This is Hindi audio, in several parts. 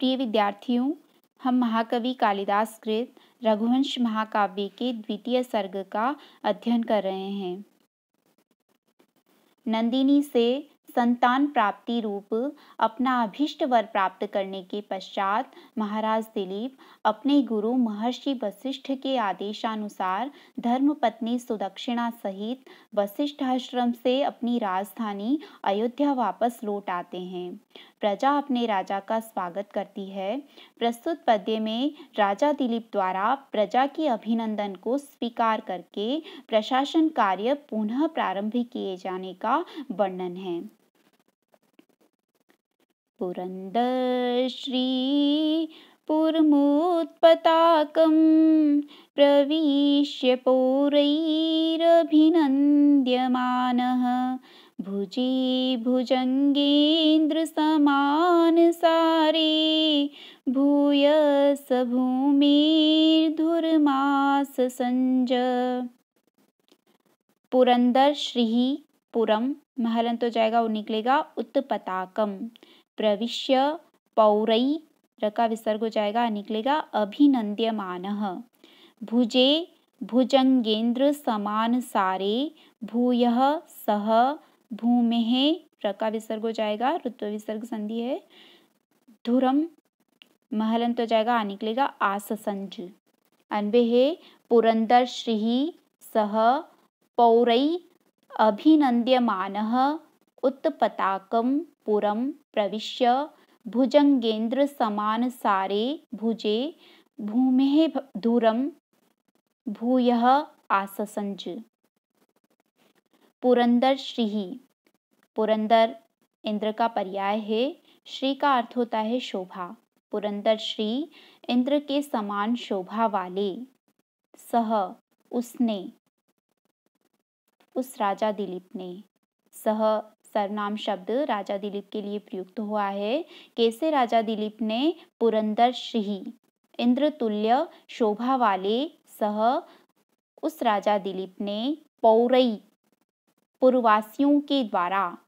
प्रिय विद्यार्थियों, हम महाकवि कालिदास कृत रघुवंश महाकाव्य के द्वितीय सर्ग का अध्ययन कर रहे हैं। नंदिनी से संतान प्राप्ति रूप अपना अभीष्ट वर प्राप्त करने के पश्चात महाराज दिलीप अपने गुरु महर्षि वशिष्ठ के आदेशानुसार धर्मपत्नी सुदक्षिणा सहित वशिष्ठ आश्रम से अपनी राजधानी अयोध्या वापस लौट आते हैं। प्रजा अपने राजा का स्वागत करती है। प्रस्तुत पद्य में राजा दिलीप द्वारा प्रजा के अभिनंदन को स्वीकार करके प्रशासन कार्य पुनः प्रारंभ किए जाने का वर्णन है। पुरंदर श्री पुरमुत्पताकं प्रविश्य पौरैरभिनन्द्यमानः भुजे भुजंगेन्द्र समान सारे भूयस भूमिर्धुर्मास संज। पुरंदर श्री पुरम महलंत हो जाएगा, वो निकलेगा उत्पताकम। प्रविश्य पौरई रका विसर्ग हो जाएगा, निकलेगा अभिनंद्यमानः। भुजे भुजंगेन्द्र समान सारे भूयः सह भूमेः रका विसर्ग हो जाएगा, ऋत्व विसर्ग संधि है। धुरम महलंत हो जाएगा, निकलेगा आससंज। अन्वय है पुरंदर श्री सह पौरई अभिनन्द्यमानः उत्पताकं पुरं प्रविश्य भुजंगेन्द्र समान सारे भुजे भूमेः धुरं भूयः आससंज। पुरंदर श्री, पुरंदर इंद्र का पर्याय है। श्री का अर्थ होता है शोभा। पुरंदर श्री इंद्र के समान शोभा वाले। सह उसने, उस राजा दिलीप ने। सह सर्वनाम शब्द राजा दिलीप के लिए प्रयुक्त हुआ है। कैसे राजा दिलीप ने पुरंदर श्री इंद्र तुल्य शोभा वाले सह उस राजा दिलीप ने पौरई पुरवासियों के द्वारा,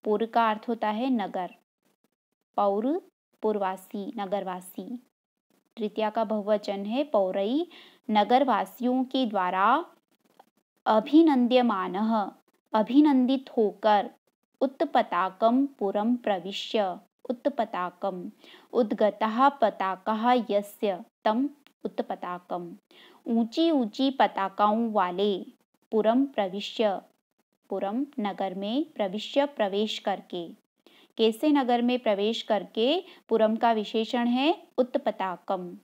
पुर का अर्थ होता है नगर, पौर पुरवासी नगरवासी, तृतीया का बहुवचन है पौरई, नगरवासियों के द्वारा अभिनन्द्यमानः अभिनंदित होकर उत्पताकं पुरं प्रविश्य। उत्पताकम् उद्गतः पताकः यस्य तम उत्पताकम्। ऊंची ऊंची पताकाओं वाले पुरम प्रविश्य, पुरम नगर में, प्रविश्य प्रवेश करके। कैसे नगर में प्रवेश करके? पुरम का विशेषण है उत्पताकम।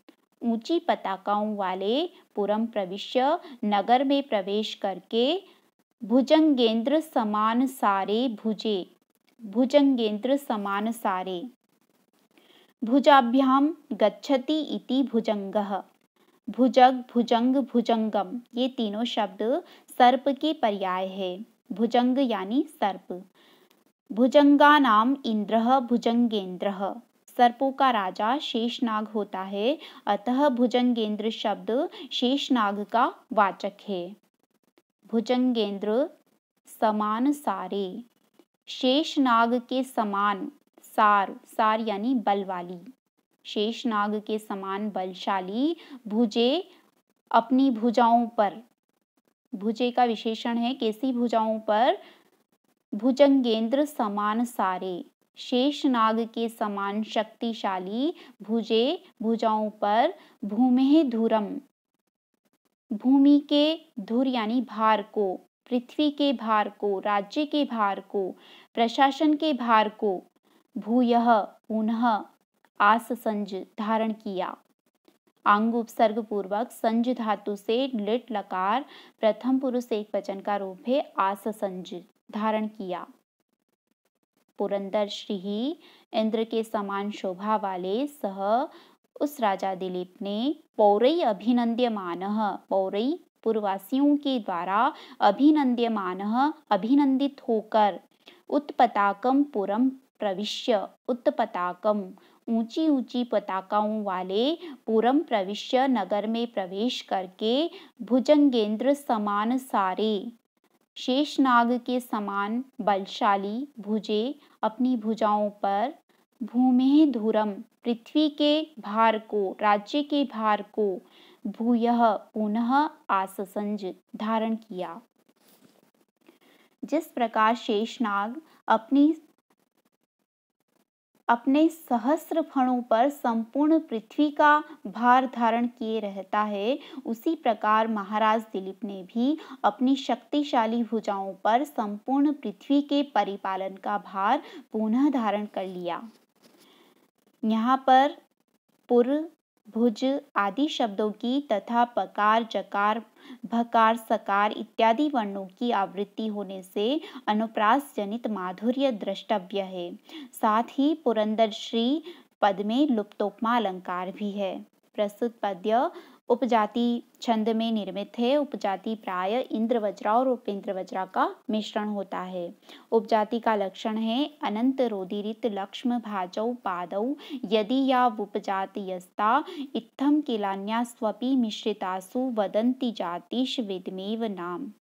ऊंची पताकाओं वाले पुरम प्रविश्य नगर में प्रवेश करके भुजंगेन्द्र समान सारे भुजे, भुजंगेन्द्र समान सारे। भुजाभ्याम गच्छति इति भुजंगः। भुजग भुजंग भुजंगम ये तीनों शब्द सर्प के पर्याय है। भुजंग यानी सर्प। भुजंगानाम इंद्रः भुजंगेन्द्रः। सर्पों का राजा शेषनाग होता है, अतः भुजंगेन्द्र शब्द शेषनाग का वाचक है। भुजंगेन्द्र समान सारे, शेषनाग के समान, सार, सार यानी बल वाली, शेषनाग के समान बलशाली, भुजे अपनी भुजाओं पर, भुजे का विशेषण है कैसी भुजाओं पर? भुजंगेन्द्र समान सारे, शेषनाग के समान शक्तिशाली भुजे भुजाओं पर, भूमेः धुरम भूमि के धुर यानी भार को, पृथ्वी के भार को, राज्य के भार को, प्रशासन के भार को, भूयः पुनः आससंज धारण किया। आंग उपसर्ग पूर्वक संज धातु से लिट लकार प्रथम पुरुष एकवचन का रूप है आससंज धारण किया। पुरंदर श्री इंद्र के समान शोभा वाले सह उस राजा दिलीप ने पौरई अभिनन्द्यमानः, पौरई पुरवासियों के द्वारा अभिनन्द्यमानः अभिनंदित होकर उत्पताकम पुरम प्रविश्य, उत्पताकम ऊंची ऊंची पताकाओं वाले पुरम प्रविश्य नगर में प्रवेश करके भुजंगेन्द्र समान सारे, शेषनाग के समान बलशाली भुजे अपनी भुजाओं पर भूमेः धुरम, पृथ्वी के भार को, राज्य के भार को, भूयः पुनः आससंज, धारण किया। जिस प्रकार शेषनाग अपने सहस्र फणों पर संपूर्ण पृथ्वी का भार धारण किए रहता है, उसी प्रकार महाराज दिलीप ने भी अपनी शक्तिशाली भुजाओं पर संपूर्ण पृथ्वी के परिपालन का भार पुनः धारण कर लिया। यहाँ पर पुर, भुज आदि शब्दों की तथा पकार, जकार, भकार, सकार इत्यादि वर्णों की आवृत्ति होने से अनुप्रास जनित माधुर्य द्रष्टव्य है। साथ ही पुरंदर श्री पद में लुप्तोपमा अलंकार भी है। प्रस्तुत पद्य उपजाति छंद में निर्मित है। उपजाति प्राय इंद्रवज्रा और उपेंद्रवज्रा का मिश्रण होता है। उपजाति का लक्षण है अनंत रोदीरित लक्ष्म भाजौ पादौ यदि या उपजातीयस्ता इत्थम किलान्या स्वपि मिश्रितासु वदन्ति जातिश विदमेव नाम।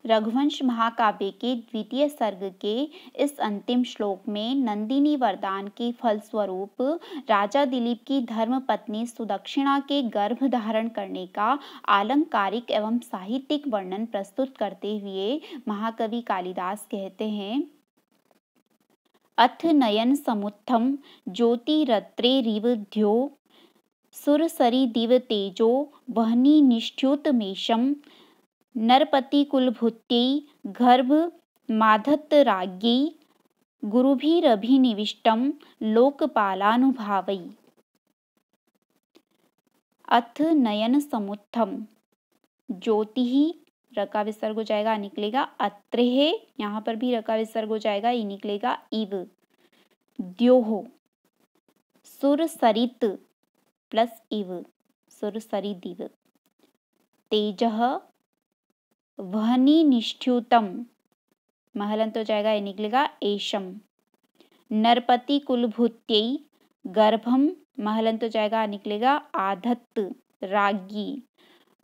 रघुवंश महाकाव्य के द्वितीय सर्ग के इस अंतिम श्लोक में नंदिनी वरदान के फलस्वरूप राजा दिलीप की धर्म पत्नी सुदक्षिणा के गर्भ धारण करने का आलंकारिक एवं साहित्यिक वर्णन प्रस्तुत करते हुए महाकवि कालिदास कहते हैं, अथ नयन समुत्थम ज्योतिरत्रेरिव द्यो सुरसरी दिव तेजो वह्नि निष्ठ्युतमेषम् नरपति कुलभूत्यै गर्भ माधत्तराज्ञै गुरुभिरभिनिविष्टं लोकपालानुभावै। अथ नयन समुत्थम, ज्योति ही रका विसर्ग हो जाएगा, निकलेगा अत्रेहे, यहाँ पर भी रका विसर्ग हो जाएगा, ये निकलेगा इव। द्योहो, सुरसरित प्लस इव, सुरसरिदिव। तेजः वह्नि निष्ठ्युतम, महलंत हो जाएगा, ये निकलेगा एशम। नरपति कुलभूत्यै गर्भम, महलंत हो जाएगा, निकलेगा आधत्त राज्ञी।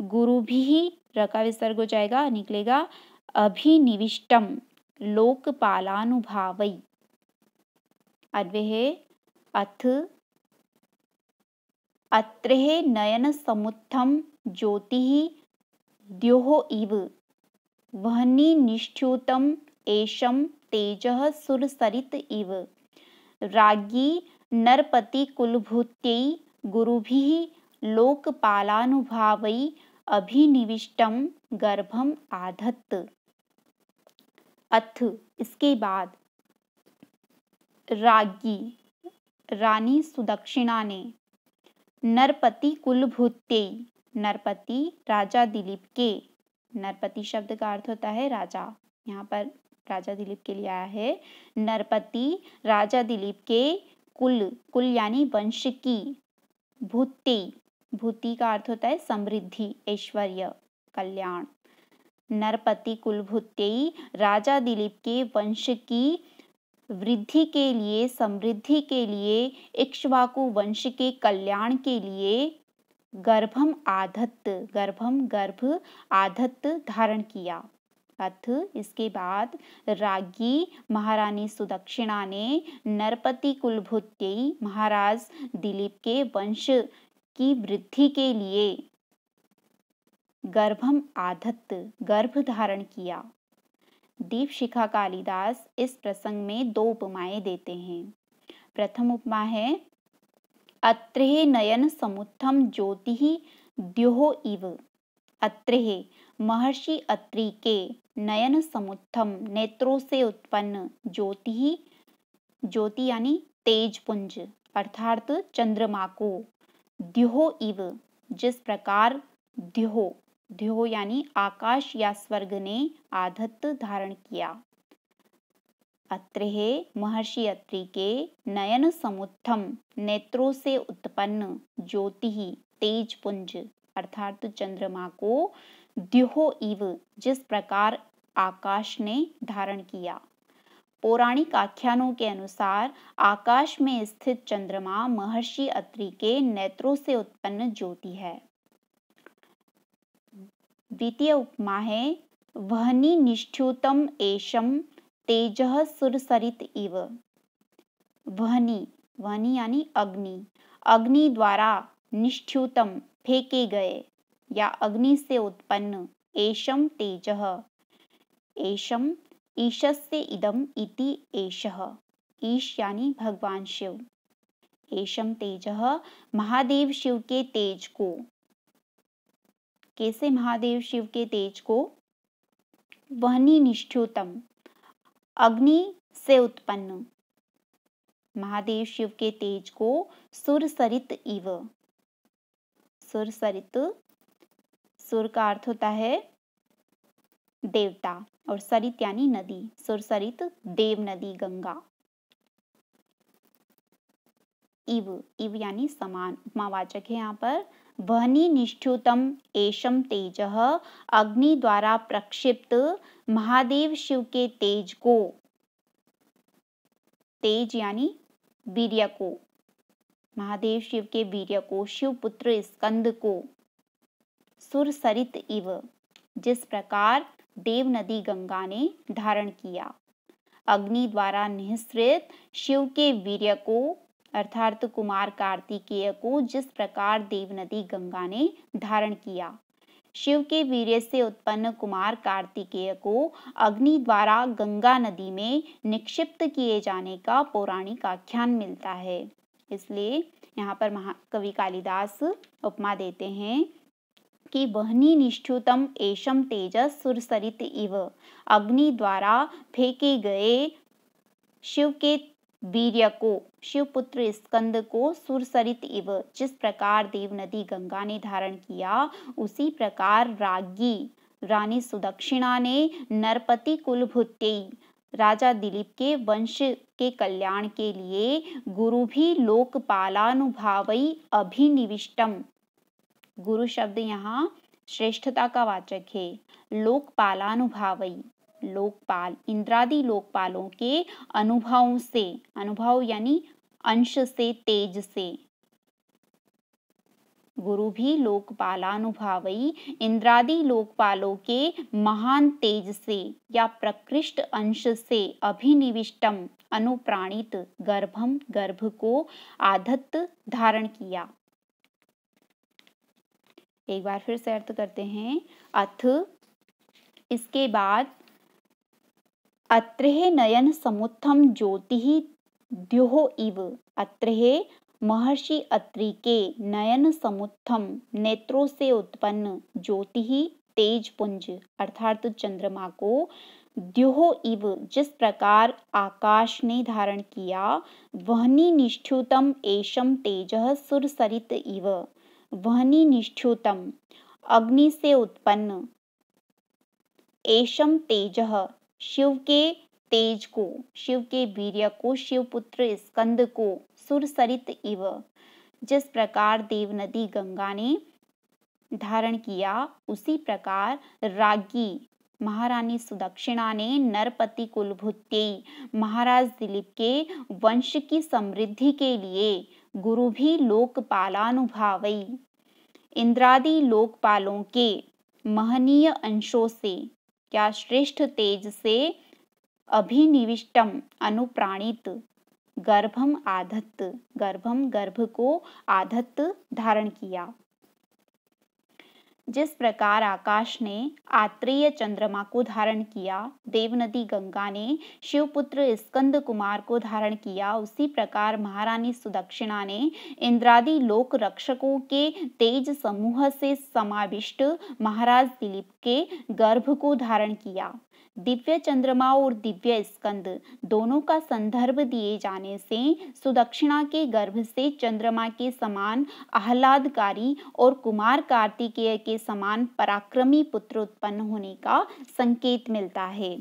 गुरुभिः रका विसर्ग हो जाएगा, निकलेगा अभिनिविष्टम लोकपालानुभावै। अन्वय अथ अत्रेः नयन समुत्थम ज्योतिः द्योः इव वह्नि निष्ठ्युतम एषम तेजः सुरसरित इव। राज्ञी नरपति कुलभूत्यै गुरुभिः लोकपालानुभावै अभिनिविष्टम गर्भम आधत्त। अथ, इसके बाद, राज्ञी रानी सुदक्षिणा ने, नरपति कुलभूत्यै, नरपति राजा दिलीप के, नरपति शब्द का अर्थ होता है राजा, यहाँ पर राजा दिलीप के लिए आया है। नरपति राजा दिलीप के कुल, कुल यानी वंश की, भूत्यै, भूति का अर्थ होता है समृद्धि, ऐश्वर्य, कल्याण। नरपति कुलभूत्यै राजा दिलीप के वंश की वृद्धि के लिए, समृद्धि के लिए, इक्ष्वाकु वंश के कल्याण के लिए गर्भम आधत्त, गर्भम गर्भ, आधत्त धारण किया। अथ, इसके बाद, राज्ञी महारानी सुदक्षिणा ने नरपति कुलभूत्यै महाराज दिलीप के वंश की वृद्धि के लिए गर्भम आधत्त, गर्भ धारण किया। दीपशिखा कालिदास इस प्रसंग में दो उपमाएं देते हैं। प्रथम उपमा है अत्रेः नयन समुत्थम ज्योतिः द्योः इव। अत्रेः महर्षि अत्रि के नयन समुत्थम नेत्रों से उत्पन्न ज्योति, ज्योति यानी तेज पुंज अर्थात चंद्रमा को, द्योः इव जिस प्रकार, द्योः, द्योः यानी आकाश या स्वर्ग ने आधत्त धारण किया। अत्रेः महर्षि अत्रि के नयन समुत्थम नेत्रों से उत्पन्न ज्योति तेज पुंज अर्थात चंद्रमा को, द्योः इव जिस प्रकार आकाश ने धारण किया। पौराणिक आख्यानों के अनुसार आकाश में स्थित चंद्रमा महर्षि अत्रि के नेत्रों से उत्पन्न ज्योति है। द्वितीय उपमा है वह्नि निष्ठ्युतम एषम तेजः सुरसरित इव। वह्नि, वह्नि यानी अग्नि, अग्नि द्वारा निष्ठ्यूतम फेंके गए या अग्नि से उत्पन्न एषम तेजः, एषम ईशस्य इदम इति एषः, ईश यानी भगवान शिव, एषम तेजः महादेव शिव के तेज को। कैसे महादेव शिव के तेज को? वह्नि निष्ठ्यूतम, अग्नि से उत्पन्न महादेव शिव के तेज को सुरसरित इव। सुरसरित, सुर का अर्थ होता है देवता और सरित यानी नदी, सुरसरित देव नदी गंगा। इव, इव यानी समान, उपमावाचक है यहाँ पर। वह्नि निष्ठ्यूतम एषम तेजः, अग्नि द्वारा प्रक्षिप्त महादेव शिव के तेज को, तेज यानी वीर्य को, महादेव शिव के वीर्य को, शिवपुत्र स्कंद को, सुरसरित इव, जिस प्रकार देव नदी गंगा ने धारण किया। अग्नि द्वारा निःसृत शिव के वीर्य को अर्थात कुमार कार्तिकेय को जिस प्रकार देव नदी गंगा ने धारण किया, शिव के वीर्य से उत्पन्न कुमार कार्तिकेय को अग्नि द्वारा गंगा नदी में निक्षिप्त किए जाने का पौराणिक आख्यान मिलता है। इसलिए यहाँ पर महाकवि कालिदास उपमा देते हैं कि वह्नि निष्ठ्यूतम एषम तेजस सुरसरित इव, अग्नि द्वारा फेंके गए शिव के वीर्य को, शिवपुत्र स्कंद को सुरसरित इव, जिस प्रकार देव नदी गंगा ने धारण किया, उसी प्रकार राज्ञी रानी सुदक्षिणा ने नरपति कुलभुत्यई राजा दिलीप के वंश के कल्याण के लिए गुरु भी लोकपालानुभावई अभिनिविष्टम, गुरु शब्द यहाँ श्रेष्ठता का वाचक है। लोकपालानुभावई, लोकपाल इंद्रादि लोकपालों के अनुभवों से, अनुभव यानी अंश से, तेज से, गुरु भी लोकपालानुभावई इंद्रादि लोकपालों के महान तेज से या प्रकृष्ट अंश से अभिनिविष्टम अनुप्राणित गर्भम, गर्भ को आधत्त धारण किया। एक बार फिर से अर्थ करते हैं। अथ, इसके बाद, अत्रेह नयन समुत्थम ज्योति द्योः इव, अत्रेह महर्षि अत्रि के नयन समुत्थम नेत्रों से उत्पन्न ज्योति तेज पुंज अर्थात चंद्रमा को, द्योः इव जिस प्रकार आकाश ने धारण किया, वह्नि निष्ठ्यूतम एषम तेजः सुरसरित इव, वह्नि निष्ठ्यूतम अग्नि से उत्पन्न, एषम तेजः शिव के तेज को, शिव के वीर्य को, शिवपुत्र स्कंद को, सुरसरित इव जिस प्रकार देव नदी गंगा ने धारण किया, उसी प्रकार राज्ञी महारानी सुदक्षिणा ने नरपति कुलभुत्यई महाराज दिलीप के वंश की समृद्धि के लिए गुरु भी लोकपालानुभावई इंद्रादि लोकपालों के महनीय अंशों से या श्रेष्ठ तेज से अभिनिविष्टम अनुप्राणित गर्भम आधत्त, गर्भम गर्भ को आधत्त धारण किया। जिस प्रकार आकाश ने आत्रेय चंद्रमा को धारण किया, देव नदी गंगा ने शिवपुत्र स्कंद कुमार को धारण किया, उसी प्रकार महारानी सुदक्षिणा ने इंद्रादि लोक रक्षकों के तेज समूह से समाविष्ट महाराज दिलीप के गर्भ को धारण किया। दिव्य चंद्रमा और दिव्य स्कंद दोनों का संदर्भ दिए जाने से सुदक्षिणा के गर्भ से चंद्रमा के समान आह्लादकारी और कुमार कार्तिकेय के समान पराक्रमी पुत्र उत्पन्न होने का संकेत मिलता है।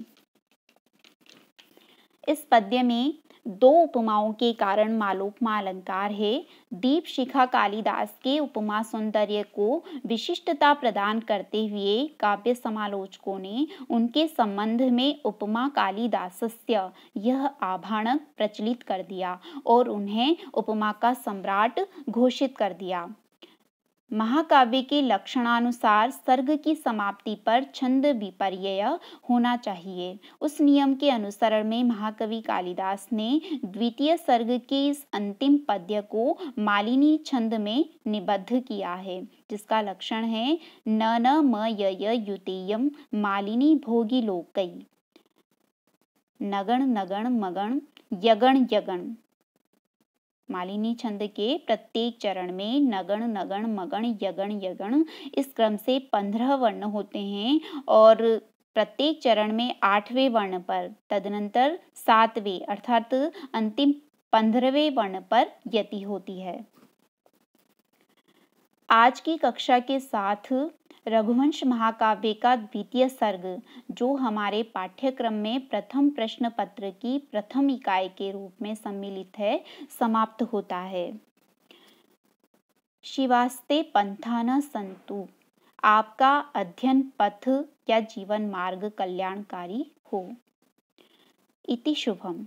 इस पद्य में दो उपमाओं के कारण मालोपमा अलंकार है। दीप शिखा कालिदास के उपमा सौंदर्य को विशिष्टता प्रदान करते हुए काव्य समालोचकों ने उनके संबंध में उपमा कालिदासस्य यह आभाणक प्रचलित कर दिया और उन्हें उपमा का सम्राट घोषित कर दिया। महाकाव्य के लक्षणानुसार सर्ग की समाप्ति पर छंद विपर्यय होना चाहिए। उस नियम के अनुसरण में महाकवि कालिदास ने द्वितीय सर्ग के इस अंतिम पद्य को मालिनी छंद में निबद्ध किया है, जिसका लक्षण है न न म य य युतेयम मालिनी भोगी लोकै। नगण नगण मगण यगण यगण। मालिनी छंद के प्रत्येक चरण में नगण नगण मगण यगण यगण इस क्रम से 15 वर्ण होते हैं और प्रत्येक चरण में 8वें वर्ण पर, तदनंतर 7वें अर्थात अंतिम 15वें वर्ण पर यति होती है। आज की कक्षा के साथ रघुवंश महाकाव्य का द्वितीय सर्ग, जो हमारे पाठ्यक्रम में प्रथम प्रश्न पत्र की प्रथम इकाई के रूप में सम्मिलित है, समाप्त होता है। शिवास्ते पंथा न संतु, आपका अध्ययन पथ या जीवन मार्ग कल्याणकारी हो। इति शुभम।